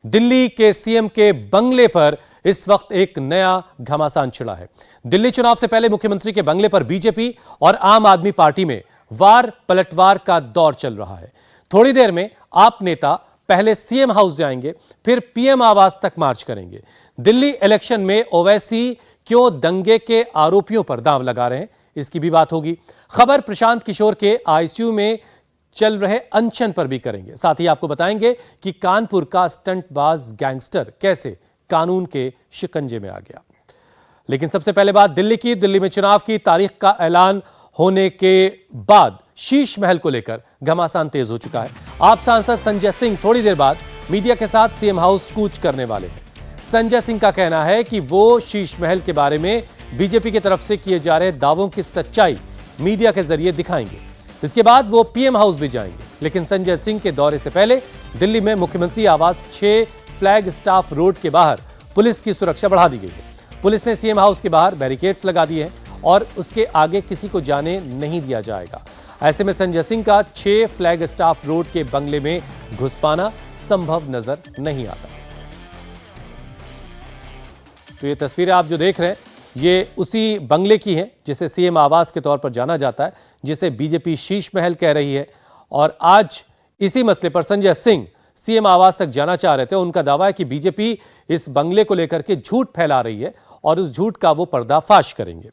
दिल्ली के सीएम के बंगले पर इस वक्त एक नया घमासान छिड़ा है। दिल्ली चुनाव से पहले मुख्यमंत्री के बंगले पर बीजेपी और आम आदमी पार्टी में वार पलटवार का दौर चल रहा है। थोड़ी देर में आप नेता पहले सीएम हाउस जाएंगे, फिर पीएम आवास तक मार्च करेंगे। दिल्ली इलेक्शन में ओवैसी क्यों दंगे के आरोपियों पर दांव लगा रहे हैं, इसकी भी बात होगी। खबर प्रशांत किशोर के आईसीयू में चल रहे अनशन पर भी करेंगे। साथ ही आपको बताएंगे कि कानपुर का स्टंटबाज गैंगस्टर कैसे कानून के शिकंजे में आ गया। लेकिन सबसे पहले बात दिल्ली की। दिल्ली में चुनाव की तारीख का ऐलान होने के बाद शीश महल को लेकर घमासान तेज हो चुका है। आप सांसद संजय सिंह थोड़ी देर बाद मीडिया के साथ सीएम हाउस कूच करने वाले हैं। संजय सिंह का कहना है कि वो शीश महल के बारे में बीजेपी की तरफ से किए जा रहे दावों की सच्चाई मीडिया के जरिए दिखाएंगे। इसके बाद वो पीएम हाउस भी जाएंगे। लेकिन संजय सिंह के दौरे से पहले दिल्ली में मुख्यमंत्री आवास 6 फ्लैग स्टाफ रोड के बाहर पुलिस की सुरक्षा बढ़ा दी गई है। पुलिस ने सीएम हाउस के बाहर बैरिकेड्स लगा दिए हैं और उसके आगे किसी को जाने नहीं दिया जाएगा। ऐसे में संजय सिंह का 6 फ्लैग स्टाफ रोड के बंगले में घुस पाना संभव नजर नहीं आता। तो ये तस्वीरें आप जो देख रहे हैं ये उसी बंगले की हैं जिसे सीएम आवास के तौर पर जाना जाता है, जिसे बीजेपी शीश महल कह रही है। और आज इसी मसले पर संजय सिंह सीएम आवास तक जाना चाह रहे थे। उनका दावा है कि बीजेपी इस बंगले को लेकर के झूठ फैला रही है और उस झूठ का वो पर्दाफाश करेंगे।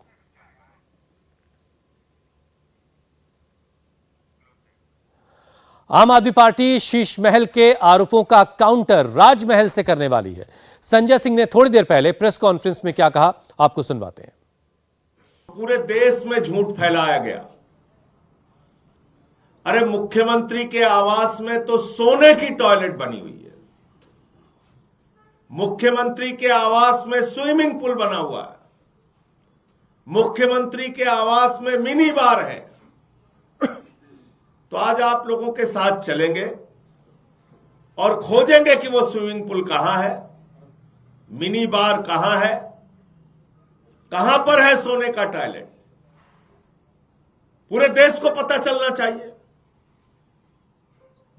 आम आदमी पार्टी शीश महल के आरोपों का काउंटर राजमहल से करने वाली है। संजय सिंह ने थोड़ी देर पहले प्रेस कॉन्फ्रेंस में क्या कहा, आपको सुनवाते हैं। पूरे देश में झूठ फैलाया गया। अरे मुख्यमंत्री के आवास में तो सोने की टॉयलेट बनी हुई है। मुख्यमंत्री के आवास में स्विमिंग पूल बना हुआ है। मुख्यमंत्री के आवास में मिनी बार है। तो आज आप लोगों के साथ चलेंगे और खोजेंगे कि वो स्विमिंग पूल कहां है, मिनी बार कहां है, कहां पर है सोने का टॉयलेट। पूरे देश को पता चलना चाहिए।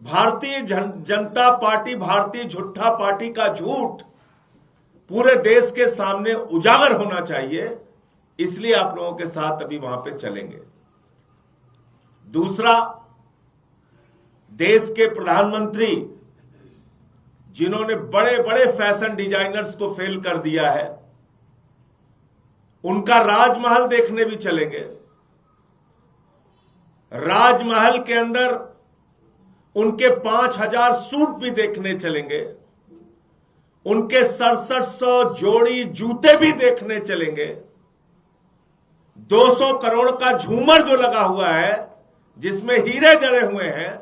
भारतीय जनता पार्टी, भारतीय झूठा पार्टी का झूठ पूरे देश के सामने उजागर होना चाहिए। इसलिए आप लोगों के साथ अभी वहां पे चलेंगे। दूसरा, देश के प्रधानमंत्री जिन्होंने बड़े बड़े फैशन डिजाइनर्स को फेल कर दिया है, उनका राजमहल देखने भी चलेंगे। राजमहल के अंदर उनके 5000 सूट भी देखने चलेंगे। उनके 6700 जोड़ी जूते भी देखने चलेंगे। 200 करोड़ का झूमर जो लगा हुआ है जिसमें हीरे जड़े हुए हैं,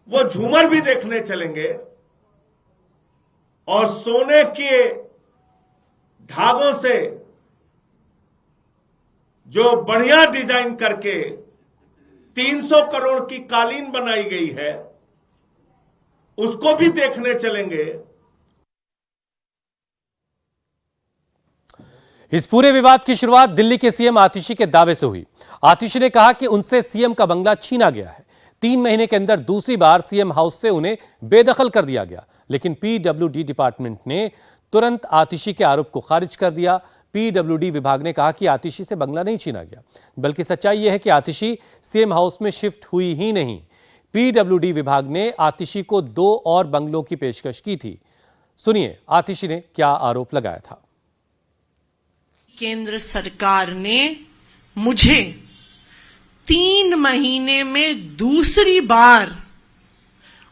वो झूमर भी देखने चलेंगे। और सोने के धागों से जो बढ़िया डिजाइन करके 300 करोड़ की कालीन बनाई गई है, उसको भी देखने चलेंगे। इस पूरे विवाद की शुरुआत दिल्ली के सीएम आतिशी के दावे से हुई। आतिशी ने कहा कि उनसे सीएम का बंगला छीना गया है। 3 महीने के अंदर दूसरी बार सीएम हाउस से उन्हें बेदखल कर दिया गया। लेकिन पीडब्ल्यूडी डिपार्टमेंट ने तुरंत आतिशी के आरोप को खारिज कर दिया। पीडब्ल्यूडी विभाग ने कहा कि आतिशी से बंगला नहीं छीना गया, बल्कि सच्चाई यह है कि आतिशी सीएम हाउस में शिफ्ट हुई ही नहीं। पीडब्ल्यूडी विभाग ने आतिशी को 2 और बंगलों की पेशकश की थी। सुनिए आतिशी ने क्या आरोप लगाया था। केंद्र सरकार ने मुझे 3 महीने में दूसरी बार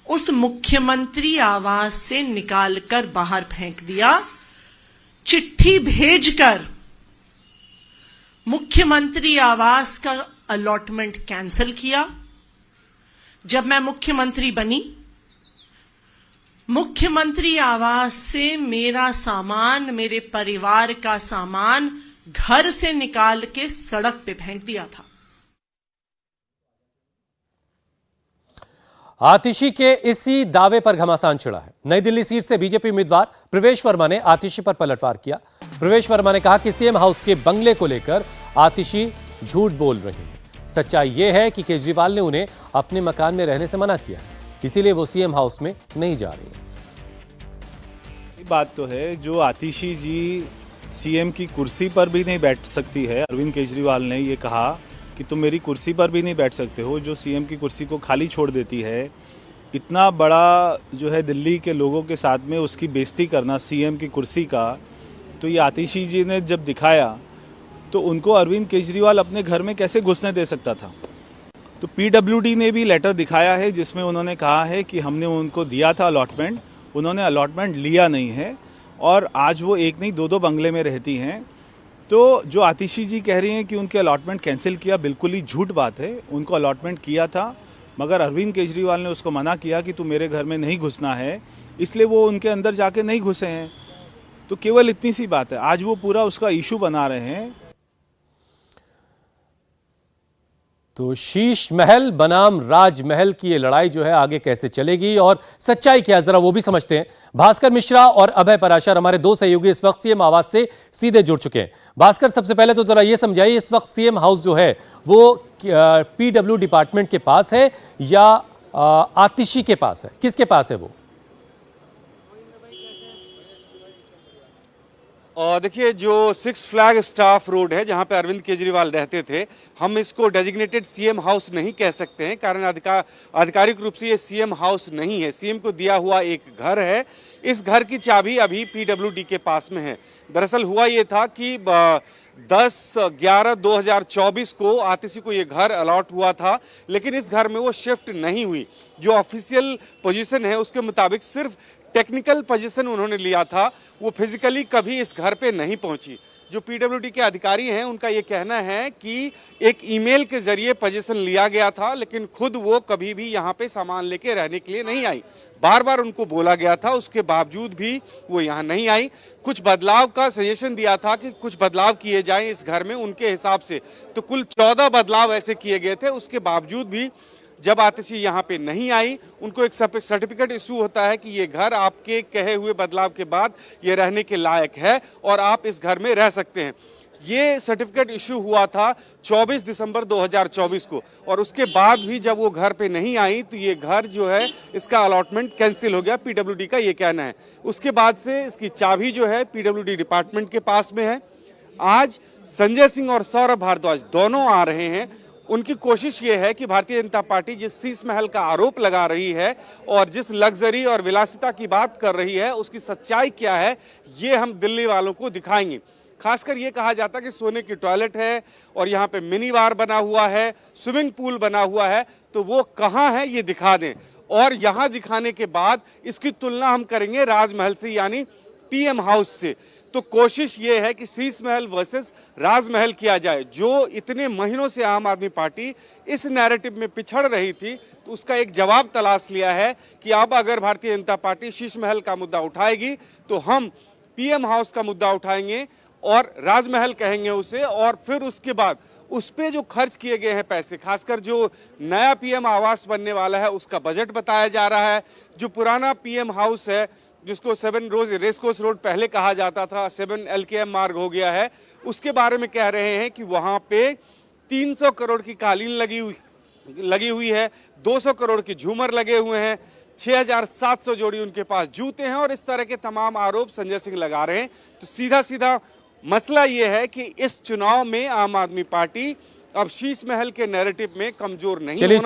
उस मुख्यमंत्री आवास से निकालकर बाहर फेंक दिया। चिट्ठी भेजकर मुख्यमंत्री आवास का अलॉटमेंट कैंसिल किया। जब मैं मुख्यमंत्री बनी, मुख्यमंत्री आवास से मेरा सामान, मेरे परिवार का सामान घर से निकाल के सड़क पे फेंक दिया था। आतिशी के इसी दावे पर घमासान छिड़ा है। नई दिल्ली सीट से बीजेपी उम्मीदवार प्रवेश वर्मा ने आतिशी पर पलटवार किया। प्रवेश वर्मा ने कहा कि सीएम हाउस के बंगले को लेकर आतिशी झूठ बोल रही है। सच्चाई यह है कि केजरीवाल ने उन्हें अपने मकान में रहने से मना किया, इसीलिए वो सीएम हाउस में नहीं जा रही है। बात तो है, जो आतिशी जी सीएम की कुर्सी पर भी नहीं बैठ सकती है। अरविंद केजरीवाल ने ये कहा कि तुम मेरी कुर्सी पर भी नहीं बैठ सकते हो, जो सीएम की कुर्सी को खाली छोड़ देती है। इतना बड़ा जो है दिल्ली के लोगों के साथ में उसकी बेइज्जती करना सीएम की कुर्सी का, तो ये आतिशी जी ने जब दिखाया तो उनको अरविंद केजरीवाल अपने घर में कैसे घुसने दे सकता था। तो पीडब्ल्यूडी ने भी लेटर दिखाया है जिसमें उन्होंने कहा है कि हमने उनको दिया था अलॉटमेंट, उन्होंने अलॉटमेंट लिया नहीं है और आज वो एक नहीं दो बंगले में रहती हैं। तो जो आतिशी जी कह रही हैं कि उनके अलॉटमेंट कैंसिल किया, बिल्कुल ही झूठ बात है। उनको अलॉटमेंट किया था, मगर अरविंद केजरीवाल ने उसको मना किया कि तू मेरे घर में नहीं घुसना है, इसलिए वो उनके अंदर जाके नहीं घुसे हैं। तो केवल इतनी सी बात है, आज वो पूरा उसका इशू बना रहे हैं। तो शीश महल बनाम राजमहल की ये लड़ाई जो है आगे कैसे चलेगी और सच्चाई क्या है, जरा वो भी समझते हैं। भास्कर मिश्रा और अभय पराशर हमारे दो सहयोगी इस वक्त सीएम आवास से सीधे जुड़ चुके हैं। भास्कर, सबसे पहले तो जरा ये समझाइए, इस वक्त सीएम हाउस जो है वो पीडब्ल्यू डिपार्टमेंट के पास है या आतिशी के पास है, किसके पास है वो? और देखिए, जो सिक्स फ्लैग स्टाफ रोड है जहां पे अरविंद केजरीवाल रहते थे, हम इसको डेजिग्नेटेड सीएम हाउस नहीं कह सकते हैं, कारण आधिकारिक रूप से ये सीएम हाउस नहीं है। सीएम को दिया हुआ एक घर है। इस घर की चाबी अभी पीडब्ल्यूडी के पास में है। दरअसल हुआ ये था कि 10/11/2024 को आतिशी को ये घर अलॉट हुआ था, लेकिन इस घर में वो शिफ्ट नहीं हुई। जो ऑफिशियल पोजीशन है उसके मुताबिक सिर्फ टेक्निकल पोजीशन उन्होंने लिया था, वो फिजिकली कभी इस घर पे नहीं पहुंची। जो पीडब्ल्यूडी के अधिकारी हैं उनका ये कहना है कि एक ईमेल के जरिए पोजीशन लिया गया था, लेकिन खुद वो कभी भी यहाँ पे सामान लेके रहने के लिए नहीं आई। बार बार उनको बोला गया था, उसके बावजूद भी वो यहाँ नहीं आई। कुछ बदलाव का सजेशन दिया था कि कुछ बदलाव किए जाएं इस घर में उनके हिसाब से, तो कुल 14 बदलाव ऐसे किए गए थे। उसके बावजूद भी जब आतिशी यहाँ पे नहीं आई, उनको एक सर्टिफिकेट इशू होता है कि ये घर आपके कहे हुए बदलाव के बाद ये रहने के लायक है और आप इस घर में रह सकते हैं। ये सर्टिफिकेट इशू हुआ था 24 दिसंबर 2024 को, और उसके बाद भी जब वो घर पे नहीं आई तो ये घर जो है इसका अलॉटमेंट कैंसिल हो गया, पीडब्ल्यूडी का ये कहना है। उसके बाद से इसकी चाबी जो है पीडब्ल्यूडी डिपार्टमेंट के पास में है। आज संजय सिंह और सौरभ भारद्वाज दोनों आ रहे हैं। उनकी कोशिश ये है कि भारतीय जनता पार्टी जिस शीश महल का आरोप लगा रही है और जिस लग्जरी और विलासिता की बात कर रही है, उसकी सच्चाई क्या है ये हम दिल्ली वालों को दिखाएंगे। खासकर ये कहा जाता है कि सोने की टॉयलेट है और यहाँ पे मिनी बार बना हुआ है, स्विमिंग पूल बना हुआ है, तो वो कहाँ है ये दिखा दें। और यहाँ दिखाने के बाद इसकी तुलना हम करेंगे राजमहल से, यानी पीएम हाउस से। तो कोशिश ये है कि शीश महल वर्सेस राजमहल किया जाए। जो इतने महीनों से आम आदमी पार्टी इस नैरेटिव में पिछड़ रही थी, तो उसका एक जवाब तलाश लिया है कि अब अगर भारतीय जनता पार्टी शीश महल का मुद्दा उठाएगी तो हम पीएम हाउस का मुद्दा उठाएंगे और राजमहल कहेंगे उसे। और फिर उसके बाद उस पे जो खर्च किए गए हैं पैसे, खासकर जो नया पीएम आवास बनने वाला है उसका बजट बताया जा रहा है। जो पुराना पीएम हाउस है जिसको 7 रेसकोर्स रोड पहले कहा जाता था, 7 LKM मार्ग हो गया है, उसके बारे में कह रहे हैं कि वहां पे 300 करोड़ की कालीन लगी हुई है, 200 करोड़ की झूमर लगे हुए हैं, 6700 जोड़ी उनके पास जूते हैं, और इस तरह के तमाम आरोप संजय सिंह लगा रहे हैं। तो सीधा सीधा मसला यह है कि इस चुनाव में आम आदमी पार्टी अब शीश महल के नैरेटिव में कमजोर नहीं चलिए,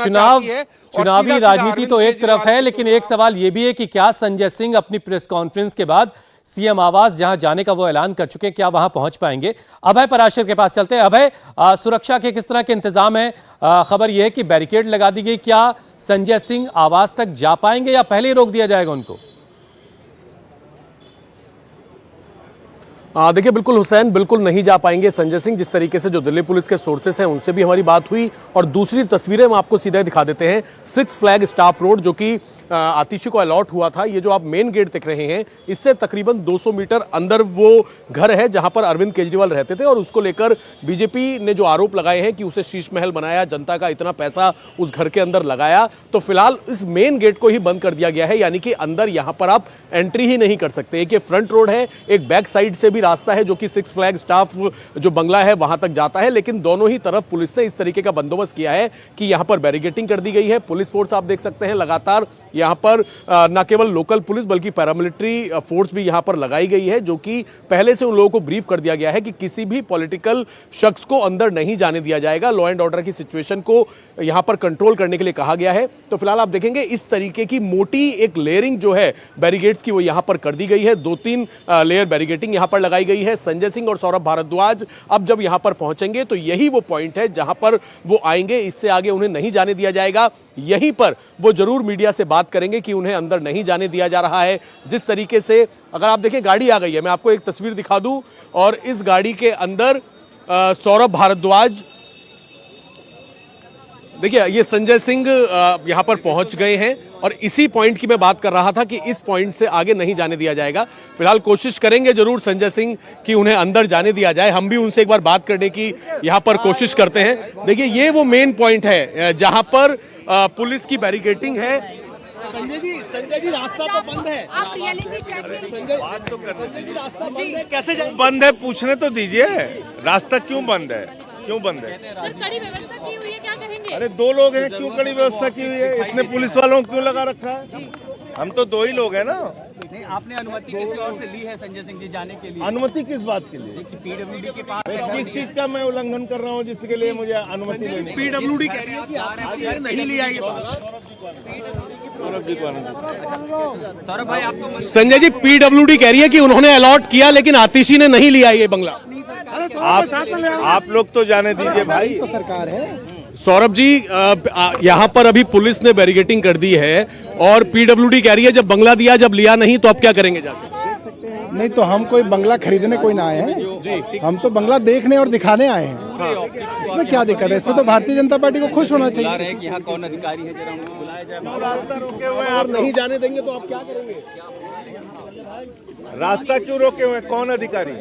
चुनावी राजनीति तो एक तरफ है, लेकिन एक सवाल यह भी है कि क्या संजय सिंह अपनी प्रेस कॉन्फ्रेंस के बाद सीएम आवास जहां जाने का वो ऐलान कर चुके हैं, क्या वहां पहुंच पाएंगे? अभय पराशर के पास चलते हैं। अभय, सुरक्षा के किस तरह के इंतजाम है? खबर यह है कि बैरिकेड लगा दी गई, क्या संजय सिंह आवास तक जा पाएंगे या पहले ही रोक दिया जाएगा उनको? देखिए, बिल्कुल हुसैन, बिल्कुल नहीं जा पाएंगे संजय सिंह। जिस तरीके से जो दिल्ली पुलिस के सोर्सेस हैं उनसे भी हमारी बात हुई, और दूसरी तस्वीरें हम आपको सीधे दिखा देते हैं। सिक्स फ्लैग स्टाफ रोड जो कि आतिशी को अलॉट हुआ था, ये जो आप मेन गेट देख रहे हैं, इससे तकरीबन 200 मीटर अंदर वो घर है जहां पर अरविंद केजरीवाल रहते थे। और उसको लेकर बीजेपी ने जो आरोप लगाए हैं कि उसे शीश महल बनाया, जनता का इतना पैसा उस घर के अंदर लगाया, तो फिलहाल इस मेन गेट को ही बंद कर दिया गया है, यानी कि अंदर यहां पर आप एंट्री ही नहीं कर सकते। एक ये फ्रंट रोड है, एक बैक साइड से भी रास्ता है जो कि सिक्स फ्लैग स्टाफ जो बंगला है वहां तक जाता है, लेकिन दोनों ही तरफ पुलिस ने इस तरीके का बंदोबस्त किया है कि यहां पर बैरिकेडिंग कर दी गई है। पुलिस फोर्स आप देख सकते हैं लगातार यहाँ पर न केवल लोकल पुलिस बल्कि पैरामिलिट्री फोर्स भी यहाँ पर लगाई गई है, जो कि पहले से उन लोगों को ब्रीफ कर दिया गया है कि किसी भी पॉलिटिकल शख्स को अंदर नहीं जाने दिया जाएगा। लॉ एंड ऑर्डर की सिचुएशन को यहाँ पर कंट्रोल करने के लिए कहा गया है। तो फिलहाल आप देखेंगे इस तरीके की मोटी एक लेयरिंग जो है बैरिकेड्स की वो यहाँ पर कर दी गई है। 2-3 लेयर बैरिकेडिंग यहाँ पर लगाई गई है। संजय सिंह और सौरभ भारद्वाज अब जब यहाँ पर पहुंचेंगे तो यही वो पॉइंट है जहां पर वो आएंगे, इससे आगे उन्हें नहीं जाने दिया जाएगा। यहीं पर वो जरूर मीडिया से बात करेंगे कि उन्हें अंदर नहीं जाने दिया जा रहा है। जिस तरीके से अगर आप देखें गाड़ी आ गई है, मैं आपको एक तस्वीर दिखा दूं, और इस गाड़ी के अंदर सौरभ भारद्वाज, देखिए ये संजय सिंह यहां पर पहुंच गए हैं और इसी पॉइंट की मैं बात कर रहा था कि इस पॉइंट से आगे नहीं जाने दिया जाएगा। फिलहाल कोशिश करेंगे जरूर संजय सिंह कि उन्हें अंदर जाने दिया जाए। हम भी उनसे एक बार बात करने की यहां पर कोशिश करते हैं। देखिए ये वो मेन पॉइंट है जहां पर पुलिस की बैरिकेडिंग है। संजय जी रास्ता तो बंद है। आप रियलिटी चेक बात तो संजय जी रास्ता बंद है, कैसे जाएंगे? बंद है, पूछने तो दीजिए, रास्ता क्यों बंद है, क्यों बंद है? सर कड़ी व्यवस्था की हुई है, क्या कहेंगे? अरे 2 लोग हैं, क्यों कड़ी व्यवस्था की हुई है? इतने पुलिस वालों को क्यों लगा रखा है? हम तो 2 ही लोग हैं ना। नहीं, आपने अनुमति किसी और से ली है संजय सिंह जी जाने के लिए? अनुमति किस बात के लिए? पीडब्ल्यूडी के पास किस चीज का मैं उल्लंघन कर रहा हूँ जिसके लिए मुझे अनुमति लेनी? पीडब्ल्यूडी कह रही है कि आपने नहीं लिया ये सौरभ भाई आपको संजय जी, पीडब्ल्यूडी कह रही है कि उन्होंने अलॉट किया लेकिन आतिशी ने नहीं लिया ये बंगला। आप लोग तो जाने दीजिए भाई, तो सरकार है। सौरभ जी यहाँ पर अभी पुलिस ने बैरिकेडिंग कर दी है और पीडब्ल्यूडी कह रही है जब बंगला दिया, जब लिया नहीं तो अब क्या करेंगे जाके? नहीं तो हम कोई बंगला खरीदने कोई ना आए हैं, हम तो बंगला देखने और दिखाने आए हैं। इसमें क्या दिक्कत है? इसमें तो भारतीय जनता पार्टी को खुश होना चाहिए। कि यहाँ कौन अधिकारी है, जरा उनको बुलाया जाए। रास्ता रोके हुए हैं आप नहीं जाने देंगे तो आप क्या करेंगे? रास्ता क्यों रोके हुए? कौन अधिकारी?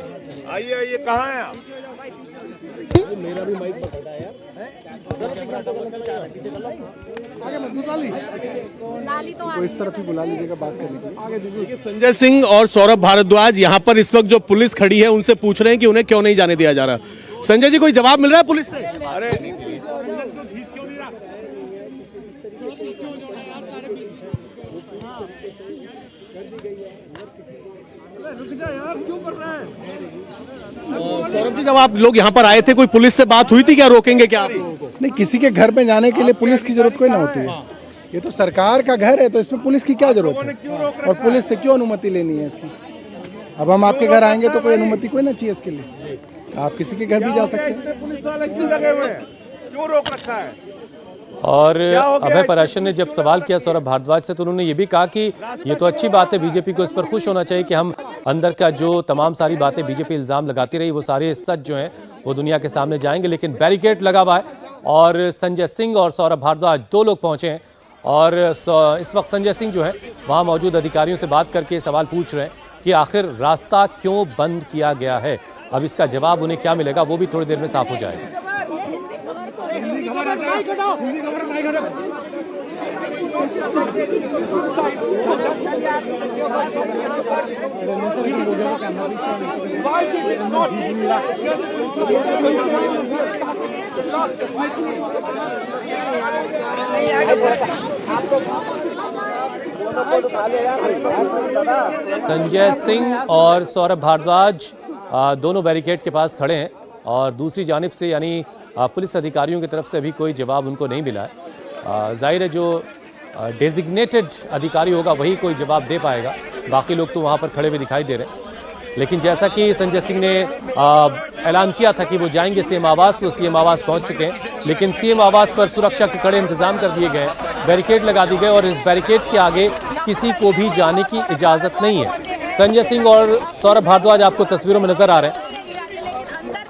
आइए आइए, कहाँ हैं आप? मेरा भी माइक पकड़ा है यार। तो इस तरफ ही बुला लीजिएगा बात करने के लिए। आगे दीजिए। संजय सिंह और सौरभ भारद्वाज यहाँ पर इस वक्त जो पुलिस खड़ी है उनसे पूछ रहे हैं कि उन्हें क्यों नहीं जाने दिया जा रहा। संजय जी, कोई जवाब मिल रहा है पुलिस से? अरे सौरभ जी, जब आप लोग यहाँ पर आए थे कोई पुलिस से बात हुई थी क्या? रोकेंगे क्या आप लोगों को? नहीं, किसी के घर में जाने के लिए पुलिस की जरूरत कोई ना होती है। ये तो सरकार का घर है, तो इसमें पुलिस की क्या जरूरत है? और पुलिस से क्यों अनुमति लेनी है इसकी? अब हम आपके घर आएंगे तो कोई अनुमति कोई ना चाहिए इसके लिए। आप किसी के घर भी जा सकते हैं। पुलिस वाले क्यों लगे हुए हैं? क्यों रोक रखा है? और अभय पराशर ने जब सवाल किया सौरभ भारद्वाज से तो उन्होंने ये भी कहा कि ये तो अच्छी बात है, बीजेपी को इस पर खुश होना चाहिए कि हम अंदर का जो तमाम सारी बातें बीजेपी इल्जाम लगाती रही वो सारे सच जो हैं वो दुनिया के सामने जाएंगे। लेकिन बैरिकेड लगा हुआ है और संजय सिंह और सौरभ भारद्वाज 2 लोग पहुंचे हैं और इस वक्त संजय सिंह जो है वहाँ मौजूद अधिकारियों से बात करके सवाल पूछ रहे हैं कि आखिर रास्ता क्यों बंद किया गया है। अब इसका जवाब उन्हें क्या मिलेगा वो भी थोड़ी देर में साफ हो जाएगा। संजय सिंह और सौरभ भारद्वाज दोनों बैरिकेड के पास खड़े हैं और दूसरी जानिब से यानी पुलिस अधिकारियों की तरफ से अभी कोई जवाब उनको नहीं मिला है। जाहिर है जो डेजिग्नेटेड अधिकारी होगा वही कोई जवाब दे पाएगा, बाकी लोग तो वहाँ पर खड़े हुए दिखाई दे रहे हैं। लेकिन जैसा कि संजय सिंह ने ऐलान किया था कि वो जाएंगे सीएम आवास, तो सीएम आवास पहुंच चुके हैं। लेकिन सीएम आवास पर सुरक्षा के कड़े इंतजाम कर दिए गए, बैरिकेड लगा दी गए और इस बैरिकेड के आगे किसी को भी जाने की इजाज़त नहीं है। संजय सिंह और सौरभ भारद्वाज आपको तस्वीरों में नजर आ रहे हैं।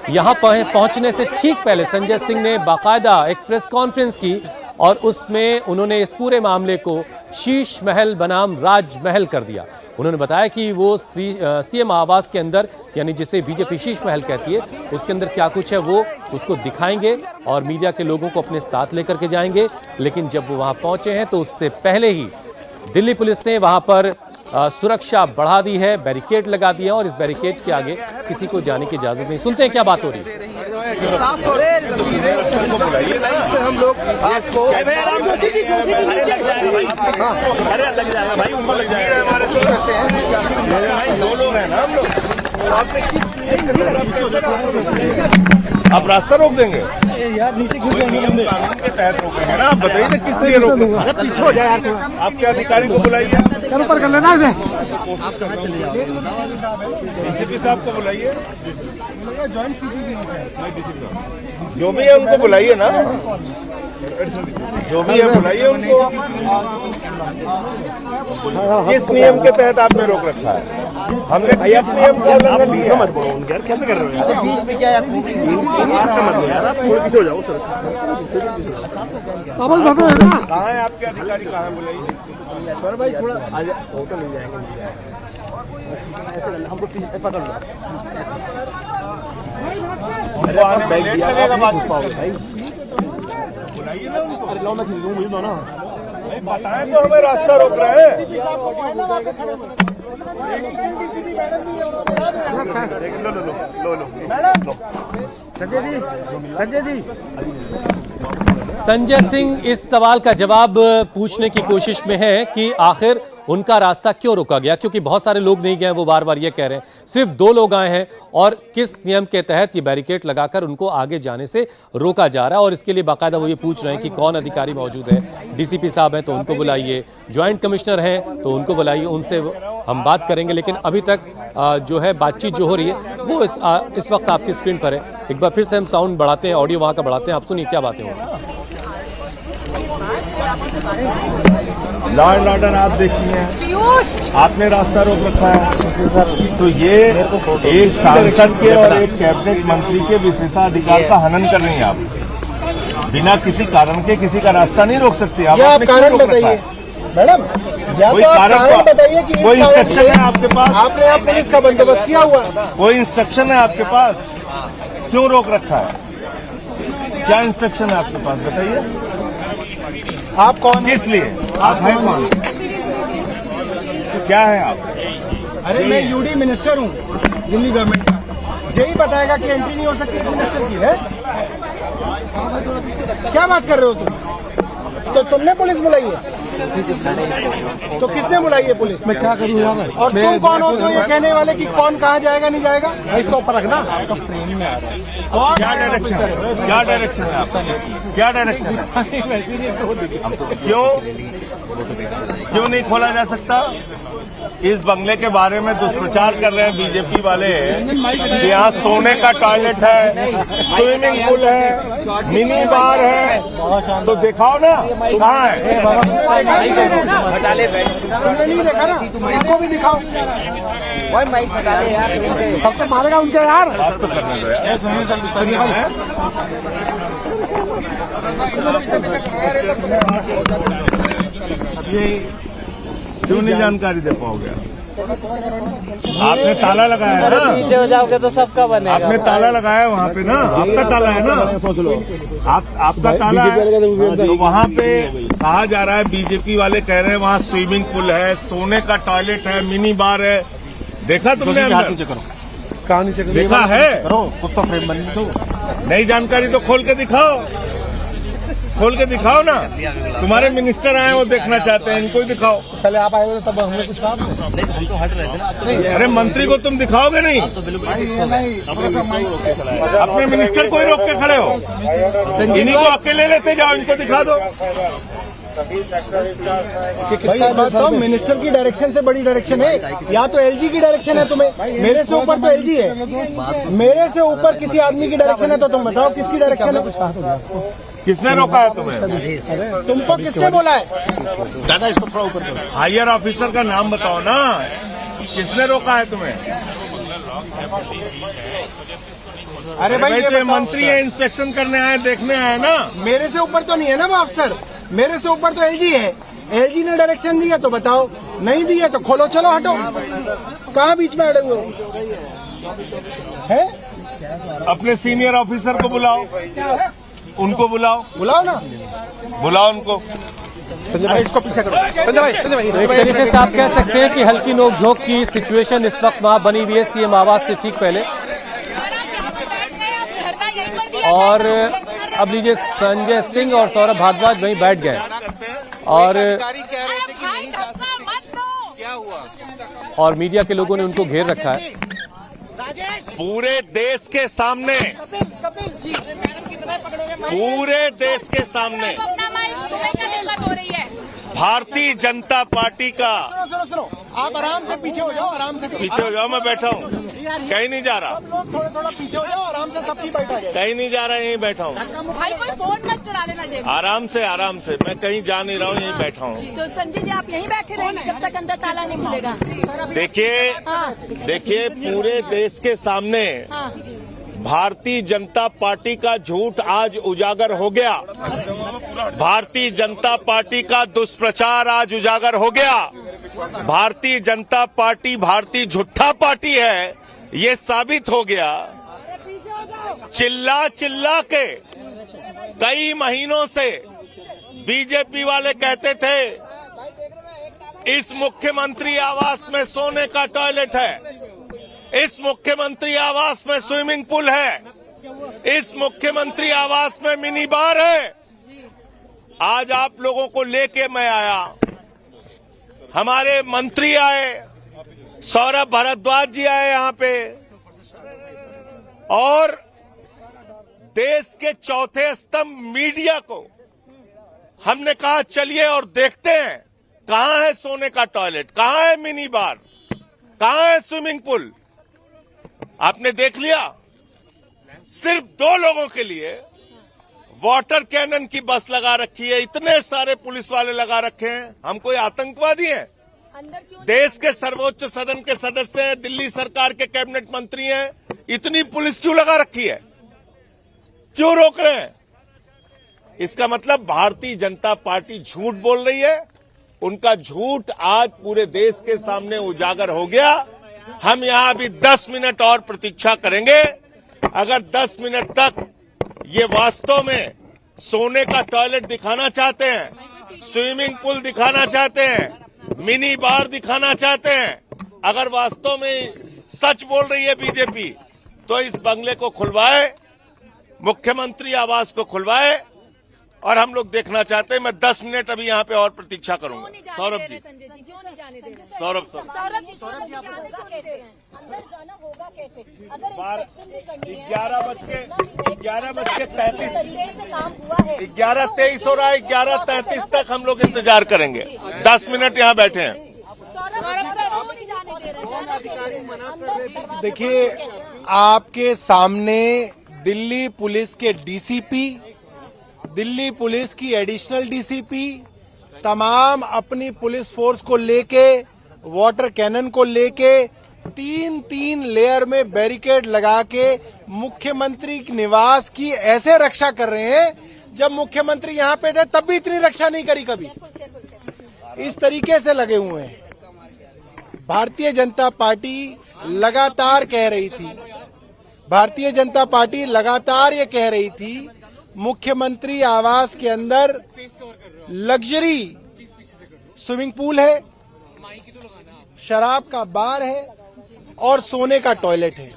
यहाँ पहुंचने से ठीक पहले संजय सिंह ने बाकायदा एक प्रेस कॉन्फ्रेंस की और उसमें उन्होंने इस पूरे मामले को शीश महल बनाम राजमहल कर दिया। उन्होंने बताया कि वो सीएम आवास के अंदर यानी जिसे बीजेपी शीश महल कहती है उसके अंदर क्या कुछ है वो उसको दिखाएंगे और मीडिया के लोगों को अपने साथ लेकर के जाएंगे। लेकिन जब वो वहाँ पहुँचे हैं तो उससे पहले ही दिल्ली पुलिस ने वहाँ पर सुरक्षा बढ़ा दी है, बैरिकेड लगा दिया और इस बैरिकेड के आगे किसी को जाने की इजाजत नहीं। सुनते हैं क्या बात हो रही है। हम लोग आपको भाई उनको लग जाएगा, हमारे दो लोग हैं ना हम लोग, आप रास्ता रोक देंगे यार, नीचे कानून के तहत रोकेंगे ना। आप बताइए ना किस लिए रोकेंगे, पीछे हो जाए यार। आपके अधिकारी को बुलाइए, ऊपर कर लेना इसे। आप कहाँ चले जाओगे? डीसीपी साहब को बुलाइए, जॉइंट जो भी है उनको बुलाइए ना, जो भी है बुलाइए उनको। किस नियम के तहत आपने रोक रखा है? हमने किस नियम का उल्लंघन किया? मत बोलो यार, कैसे कर रहे हो? बीच में क्या यार, मत लो यार, आप थोड़ा पीछे हो जाओ सर। कहाँ है आपके अधिकारी, कहाँ है बुलाइए सर। भाई थोड़ा होटल मिल जाएंगे, ऐसे हमको पकड़ लो। बैग लगेगा बात भाई, बुलाइए ना उनको। अरे लो मैं मुझे दो ना, बताएं तो हमें रास्ता रोक रहे हैं। संजय सिंह इस सवाल का जवाब पूछने की कोशिश में है कि आखिर उनका रास्ता क्यों रोका गया, क्योंकि बहुत सारे लोग नहीं गए, वो बार बार ये कह रहे हैं। सिर्फ 2 लोग आए हैं और किस नियम के तहत ये बैरिकेड लगाकर उनको आगे जाने से रोका जा रहा है। और इसके लिए बाकायदा वो ये पूछ रहे हैं कि कौन अधिकारी मौजूद है। डीसीपी साहब हैं तो उनको बुलाइए, ज्वाइंट कमिश्नर हैं तो उनको बुलाइए, उनसे हम बात करेंगे। लेकिन अभी तक जो है बातचीत जो हो रही है वो इस वक्त आपकी स्क्रीन पर है। एक बार फिर से हम साउंड बढ़ाते हैं, ऑडियो वहाँ का बढ़ाते हैं, आप सुनिए क्या बातें हो रही हैं। लॉ एंड ऑर्डर आप देखिए, आपने रास्ता रोक रखा है, तो ये एक सांसद के और एक कैबिनेट मंत्री के विशेषाधिकार का हनन कर रही हैं आप। बिना किसी कारण के किसी का रास्ता नहीं रोक सकते आप। कारण बताइए मैडम, या तो कारण बताइए कि कोई इंस्ट्रक्शन है आपके पास? आपने यहाँ पुलिस का बंदोबस्त किया हुआ, कोई इंस्ट्रक्शन है आपके पास? क्यों रोक रखा है? क्या इंस्ट्रक्शन है आपके पास, बताइए। आप कौन, किस लिए आप हैं, कौन, क्या है आप? अरे मैं यूडी मिनिस्टर हूँ दिल्ली गवर्नमेंट का, यही बताएगा कि एंट्री नहीं हो सकती एक मिनिस्टर की है। क्या बात कर रहे हो तुम? तो तुमने पुलिस बुलाई है? तो किसने बुलाई है पुलिस? मैं क्या करूँ यार? और तुम कौन होते हो ये कहने वाले कि कौन कहाँ जाएगा नहीं जाएगा? इसको ऊपर रखना। क्या डायरेक्शन है? क्या डायरेक्शन है आपका? क्या डायरेक्शन है? क्यों नहीं खोला जा सकता? इस बंगले के बारे में दुष्प्रचार कर रहे हैं बीजेपी वाले कि यहाँ सोने का टॉयलेट है, स्विमिंग पूल है, मिनी बार है, तो दिखाओ ना कहाँ है। तुमने नहीं देखा ना, इनको भी दिखाओ। सब तो मारेगा उनके यार। बात तो करने दो यार। क्यों नहीं जानकारी दे पाओगे? आपने ताला लगाया है ना, पीछे हो जाओगे तो सबका बनेगा। आपने ताला लगाया वहाँ पे ना, आपका ताला है ना, आपका ताला है। तो वहाँ पे कहा जा रहा है, बीजेपी वाले कह रहे हैं वहाँ स्विमिंग पूल है, सोने का टॉयलेट है, मिनी बार है। देखा तुमने? कहाँ नीचे देखा है? कुत्ता फ्रेम बन दो। नई जानकारी तो खोल के दिखाओ, खोल के दिखाओ ना। तुम्हारे मिनिस्टर आए वो देखना चाहते हैं, इनको ही दिखाओ। पहले आप आए हुए तब हमने कुछ कहा नहीं, हम तो हट रहे थे ना। अरे मंत्री को तुम दिखाओगे नहीं? अपने मिनिस्टर को ही रोक के खड़े हो, इन्हीं को अकेले लेते जाओ, इनको दिखा दो। भाई बात तो मिनिस्टर की डायरेक्शन से बड़ी डायरेक्शन है, या तो एलजी की डायरेक्शन है तुम्हें, मेरे से ऊपर तो एलजी है, मेरे से ऊपर किसी आदमी की डायरेक्शन है तो तुम बताओ किसकी डायरेक्शन है? किसने रोका है तुम्हें? तुमको किसने बोला है? दादा इसको थोड़ा ऊपर करो। हायर ऑफिसर का नाम बताओ ना, किसने रोका है तुम्हें? अरे भाई ये मंत्री है, इंस्पेक्शन करने आए, देखने आए ना। मेरे से ऊपर तो नहीं है ना वो अफसर, मेरे से ऊपर तो एलजी है। एलजी ने डायरेक्शन दी है तो बताओ, नहीं दी है तो खोलो, चलो हटो। कहाँ बीच में अड़े हुए हैं? अपने सीनियर ऑफिसर को बुलाओ, उनको बुलाओ, बुलाओ ना, बुलाओ उनको। इसको पीछे करो संजय भाई तो एक तरीके से आप कह सकते हैं कि हल्की नोकझोंक की सिचुएशन इस वक्त वहां बनी हुई है सीएम आवास से ठीक पहले। और अब लीजिए संजय सिंह और सौरभ भारद्वाज वहीं बैठ गए और मीडिया के लोगों ने उनको घेर रखा है। पूरे देश के सामने भारतीय जनता पार्टी का सुनो आप आराम से पीछे हो जाओ, आराम से पीछे हो जाओ, मैं बैठा हूँ, कहीं नहीं जा रहा, थोड़ा पीछे हो जाओ, आराम से सबकी बैठा है। कहीं नहीं जा रहा, यहीं बैठा हूँ, भाई कोई फोन मत चला लेना जेब में। आराम से मैं कहीं जा नहीं रहा हूँ, यहीं बैठा हूँ। तो संजय जी आप यहीं बैठे रहेंगे जब तक अंदर ताला नहीं खुलेगा। देखिए पूरे देश के सामने भारतीय जनता पार्टी का झूठ आज उजागर हो गया, भारतीय जनता पार्टी का दुष्प्रचार आज उजागर हो गया। भारतीय जनता पार्टी भारतीय झूठा पार्टी है, ये साबित हो गया। चिल्ला के कई महीनों से बीजेपी वाले कहते थे इस मुख्यमंत्री आवास में सोने का टॉयलेट है, इस मुख्यमंत्री आवास में स्विमिंग पूल है, इस मुख्यमंत्री आवास में मिनी बार है। आज आप लोगों को लेके मैं आया, हमारे मंत्री आए, सौरभ भारद्वाज जी आए यहां पे, और देश के चौथे स्तंभ मीडिया को हमने कहा चलिए और देखते हैं कहां है सोने का टॉयलेट, कहां है मिनी बार, कहां है स्विमिंग पूल। आपने देख लिया, सिर्फ 2 लोगों के लिए वाटर कैनन की बस लगा रखी है, इतने सारे पुलिस वाले लगा रखे हैं। हम कोई आतंकवादी हैं? देश के सर्वोच्च सदन के सदस्य हैं, दिल्ली सरकार के कैबिनेट मंत्री हैं, इतनी पुलिस क्यों लगा रखी है, क्यों रोक रहे हैं? इसका मतलब भारतीय जनता पार्टी झूठ बोल रही है। उनका झूठ आज पूरे देश के सामने उजागर हो गया। हम यहां अभी 10 मिनट और प्रतीक्षा करेंगे। अगर 10 मिनट तक ये वास्तव में सोने का टॉयलेट दिखाना चाहते हैं, स्विमिंग पूल दिखाना चाहते हैं, मिनी बार दिखाना चाहते हैं, अगर वास्तव में सच बोल रही है बीजेपी, तो इस बंगले को खुलवाए, मुख्यमंत्री आवास को खुलवाए, और हम लोग देखना चाहते हैं। मैं 10 मिनट अभी यहाँ पे और प्रतीक्षा करूंगा। सौरभ जी, सौरभ 11:23 हो रहा है, 11:33 तक हम लोग इंतजार करेंगे। 10 मिनट यहाँ बैठे हैं। देखिए आपके सामने दिल्ली पुलिस के डीसीपी, दिल्ली पुलिस की एडिशनल डीसीपी तमाम अपनी पुलिस फोर्स को लेके, वाटर कैनन को लेके 3 लेयर में बैरिकेड लगा के मुख्यमंत्री निवास की ऐसे रक्षा कर रहे हैं। जब मुख्यमंत्री यहां पे थे तब भी इतनी रक्षा नहीं करी कभी, इस तरीके से लगे हुए हैं। भारतीय जनता पार्टी लगातार कह रही थी, भारतीय जनता पार्टी लगातार ये कह रही थी मुख्यमंत्री आवास के अंदर लग्जरी स्विमिंग पूल है, शराब का बार है और सोने का टॉयलेट है।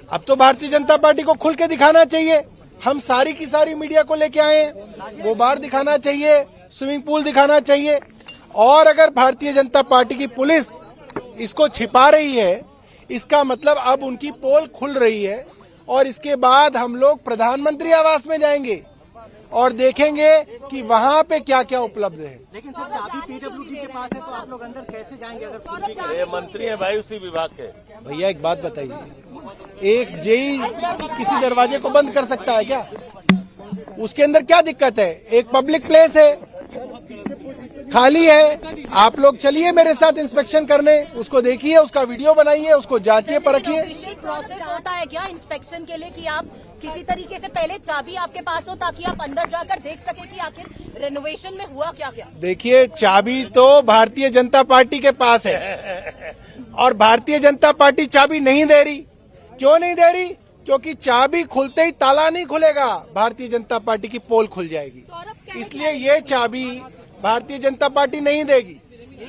अब तो भारतीय जनता पार्टी को खुल के दिखाना चाहिए। हम सारी की सारी मीडिया को लेके आए हैं, वो बार दिखाना चाहिए, स्विमिंग पूल दिखाना चाहिए। और अगर भारतीय जनता पार्टी की पुलिस इसको छिपा रही है, इसका मतलब अब उनकी पोल खुल रही है और इसके बाद हम लोग प्रधानमंत्री आवास में जाएंगे और देखेंगे कि वहां पे क्या क्या उपलब्ध है। लेकिन सर चाबी पीडब्ल्यूडी के पास है, तो आप लोग अंदर कैसे जाएंगे? अगर ये मंत्री है भाई उसी विभाग के। भैया एक बात बताइए, एक जेई किसी दरवाजे को बंद कर सकता है क्या? उसके अंदर क्या दिक्कत है? एक पब्लिक प्लेस है, खाली है। आप लोग चलिए मेरे साथ इंस्पेक्शन करने, उसको देखिए, उसका वीडियो बनाइए, उसको जांचिए, परखिए। ऑफिशियल प्रोसेस होता है क्या इंस्पेक्शन के लिए कि आप किसी तरीके से पहले चाबी आपके पास हो ताकि आप अंदर जाकर देख सके कि आखिर रेनोवेशन में हुआ क्या क्या? देखिए चाबी तो भारतीय जनता पार्टी के पास है और भारतीय जनता पार्टी चाबी नहीं दे रही। क्यों नहीं दे रही? क्योंकि चाबी खुलते ही ताला नहीं खुलेगा, भारतीय जनता पार्टी की पोल खुल जाएगी। इसलिए ये चाबी भारतीय जनता पार्टी नहीं देगी।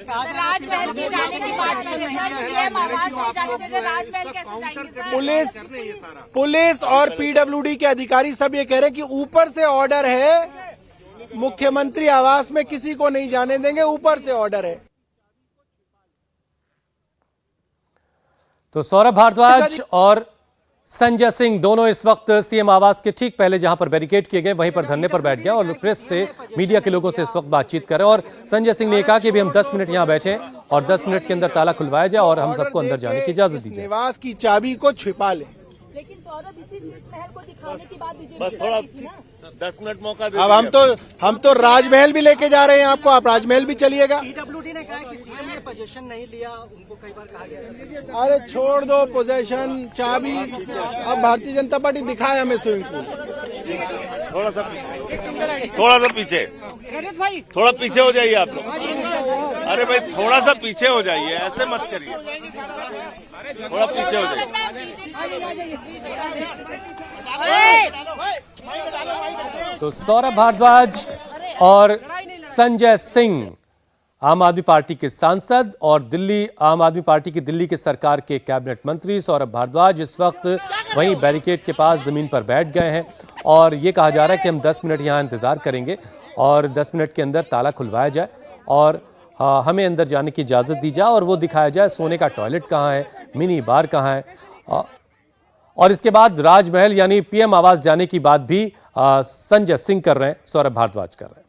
राजमहल के जाने की बात करें सर, सीएम आवास में जाने के लिए राजमहल कैसे जाएंगे सर? पुलिस और पीडब्ल्यूडी के अधिकारी सब ये कह रहे हैं कि ऊपर से ऑर्डर है, मुख्यमंत्री आवास में किसी को नहीं जाने देंगे, ऊपर से ऑर्डर है। तो सौरभ भारद्वाज और संजय सिंह दोनों इस वक्त सीएम आवास के ठीक पहले जहां पर बैरिकेड किए गए वहीं पर धरने पर बैठ गए और प्रेस से, मीडिया के लोगों से इस वक्त बातचीत कर रहे हैं। और संजय सिंह ने कहा कि अभी हम 10 मिनट यहां बैठे और 10 मिनट के अंदर ताला खुलवाया जाए और हम सबको अंदर जाने की इजाजत दी जाए। निवास की चाबी को छिपा ले। लेकिन सौरभ इसी शीश महल को दिखाने की बात बस थोड़ा 10 मिनट मौका दे। अब हम तो राजमहल भी लेके जा रहे हैं आपको, आप राजमहल भी चलिएगा। पीडब्ल्यूडी ने कहा कि सीएम ने पोजीशन नहीं लिया, उनको कई बार कहा गया। अरे छोड़ दो पोजीशन, चाबी। अब भारतीय जनता पार्टी दिखाए हमें स्विमिंग पूल। थोड़ा सा पीछे, थोड़ा पीछे हो जाइए आप लोग। अरे भाई थोड़ा सा पीछे हो जाइए, ऐसे मत करिए, थोड़ा पीछे हो जाइए। तो सौरभ भारद्वाज और संजय सिंह, आम आदमी पार्टी के सांसद और दिल्ली आम आदमी पार्टी की दिल्ली की सरकार के कैबिनेट मंत्री सौरभ भारद्वाज इस वक्त वहीं बैरिकेड के पास जमीन पर बैठ गए हैं और ये कहा जा रहा है कि हम 10 मिनट यहां इंतजार करेंगे और 10 मिनट के अंदर ताला खुलवाया जाए और हमें अंदर जाने की इजाजत दी जाए और वो दिखाया जाए सोने का टॉयलेट कहाँ है, मिनी बार कहाँ है। और इसके बाद राजमहल यानी पीएम आवास जाने की बात भी संजय सिंह कर रहे हैं, सौरभ भारद्वाज कर रहे हैं।